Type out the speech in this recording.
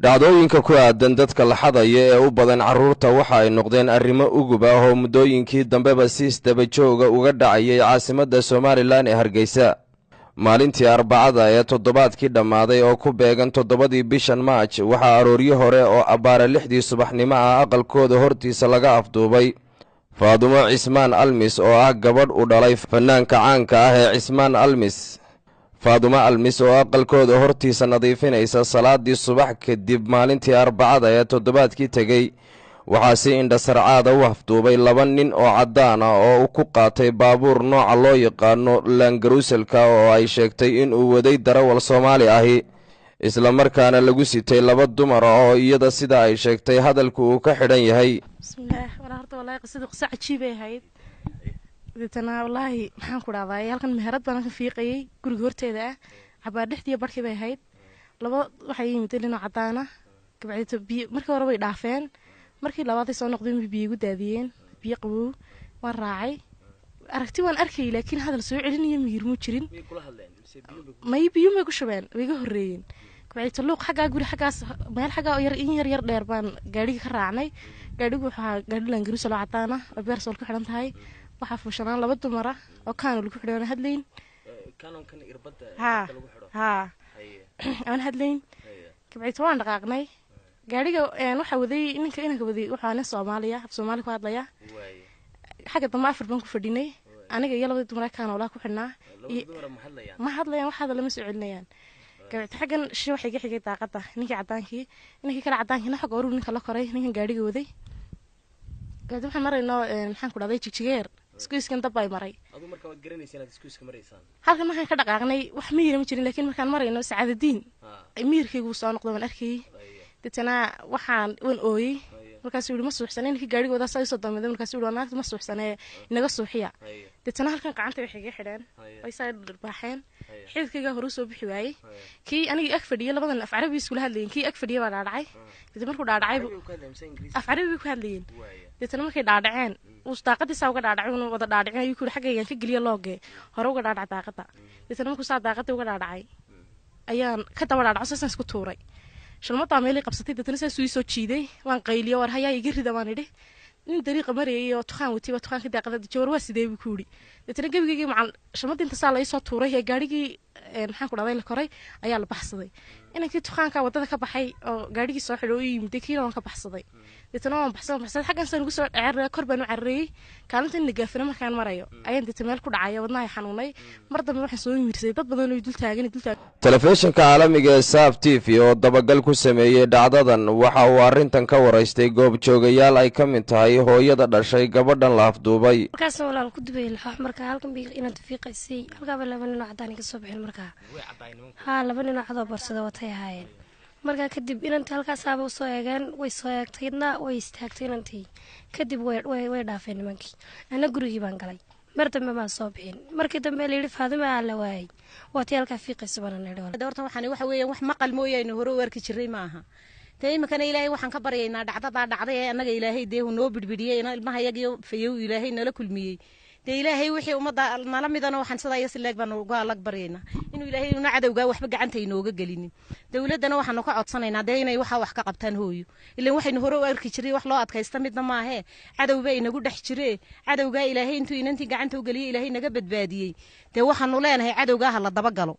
dhacdooyinka ku aadan dadka la xadaya ee u badan carruurta waxa ay noqdeen arrimo ugub ah oo muddooyinkii dambeba si isdaba jooga uga dhacayay caasimadda Somaliland ee Hargeysa. maalintii Arbacada ee toddobaadkii dhammaaday oo ku beegan 7 bishan March waxaa arooryo hore oo abbaara 6 subaxnimo ah aqalkooda hortiisa laga afduubay Faadumo Cismaan Almis oo ah gabadh u dhalay fanaanka caanka ah ee Cismaan Almis. Faadumo Almis oo aqalkooda hortiisa nadiifinaysa salaadii subax kadib maalintii Arbacada ee toddobaadkii tagay waxaa si indhasarcaada u afduubay 2 nin oo cadaan ah oo ku qaatay baabuur nooca loo yaqaano Langaruuselka oo ay sheegtay in uu waday darawal Soomaali ahi isla markaana lagu sitay 2 dumar oo iyada sida ay sheegtay hadalku uu ka xidhan yahay. bismillaah walaarta wallahi qisadu qisa cajiib ay ahayd dadana wallahi maxaan ku dhaaday halkan meherad baan ka fiiqayay guriga horteeda ah cabaar dhixdiya barkii bay ahayd 2 waxay yimid inuu cadaana gabadhii biyo markii hore way dhaafeen markii labaad ay soo noqdeen biyo ugu daadiyeen biyo qabow waan raacay aragti waan arkay laakiin hadal soo celinayo miyir mu jirin may biyo ma ku shubeen way ga horeeyeen gabadhii luuq xagaa guri xagaas meel xagaa yar dheer baan gaariga ka raacnay gaarigu waxa gaari Langaruusel oo cadaana oo beersool ku xiran tahay waxa fuushanaan 2 dumar ah oo kaan lagu xidhoon hadlayn kan irbada lagu xidho aan hadlayn gabadhii waan dhaqaaqnay gaariga waxa waday ninka waday waxa na Soomaali ku hadlaya xaga dama afar baan ku fadhinay aniga iyo 2 dumar kaan wala ku xidhnaa ma hadlayaan waxa lama soo celinayaan gabadhii xagan shii waxay ga xigay daaqada ninka cadaankii kala cadaankii xaga hore ninka la koray ninka gaariga waday gabadhii waxaan marayno maxaan ku dhaaday jigjigeer isku iskan dab ay maray adu marka waad garanaysaa inaad isku iska maraysaan halkan waxaan ka dhaqaaqnay wax ma yirin jirin laakiin markaan marayno saacadadiin miirkaygu soo noqdo waan arkay dadana waxaan ooyay markaas uu ma suuxsaneen ki gaarigooda say soo dambeeyay markaas uu wanaagta ma suuxsanee inaga suuxiya dadana halkan gacanta waxay ga xidheen way say dharbaaxeen xididkayga hore soo bixi waayay kii aniga ag fadhiyay labadan af Carabi isku hadlayeen kii ag fadhiyay waa dhacay dad markuu dhacay af Carabi ku hadlayeen dadana markay dhaceen uu daaqadiisa uga dhacay inuu wada dhacay ayuu ku xagayaan ka galiya looge hore uga dhacay daaqada dadana markuu saa daaqada uga dhacay ayaan ka daba dhacay sasan isku tuuray shalmada meelay qabsatay dadana soo soo jiiday waan qayliyo war hayaa iga rida waan idhi nin dariiqa marayay oo tukaan wati tukaanka daaqada joor waa sidee buu ku yiri dadana gabigii macal shalmada inta saa la soo tuuray ee gaarigii maxaan ku dhaaday la koray ayaa la baxsaday inankii tukaanka wadada ka baxay oo gaarigii soo xidho yimid kiina waan ka baxsaday dadana waan baxsaday xaggan soo ugu soo dhacay kor baan u carreeyay kaalinta nagaafina markaan marayo ayaan dadta meel ku dhacay wadnaha xanuunay mar dambe waxaan soo miirsay dad badan oo dul taagan telefishinka caalamiga ee Saaf TV oo dabagal ku sameeyay dhacdadan waxa uu arintan ka wareystay goob joogayaal ay ka mid tahay hooyada dhashay gabadhan la afduubay markaas walaal ku dubay marka halkan bi inaan tafiiqaysay halka ba 2 nin oo cadaan ka soo bixin marka ha 2 nin oo cadaan barsada watay haayeen marka kadib inanta halkaas aaba soo eegan way soo eegtayna way istaagtay inantii kadib way dhaafeen nimankii ana gurigii baan galay mar dambe ma soo bixin markii dambe la yiri Faadimo la waayay waati halka fiiqayso baan nidho doorta waxaan waxa weeyaan wax maqal mooyeen hore warki jiray maaha taymkana Ilaahay waxaan ka baryaynaa dhacday anaga Ilaahay deehu noo bidbidiyay ilmaha yagiyo fayow Ilaahay nala kulmiyay Ilaahay wixii umada nala midana waxaan sidaa sileeg baan uga lag barayna inuu Ilaahay una cadawga waxba gacanta inooga galinin dawladana waxaan ka codsanaynaa inay wax ka qabtaan hooyo ilaa waxaynu hore u arki jiray wax loo adkaysta midna ma aha cadawba inagu dhex jiree cadawga Ilaahay intuu inantii gacanta u galiyay Ilaahay naga badbaadiyay waxaanu leenahay cadawga la daba galo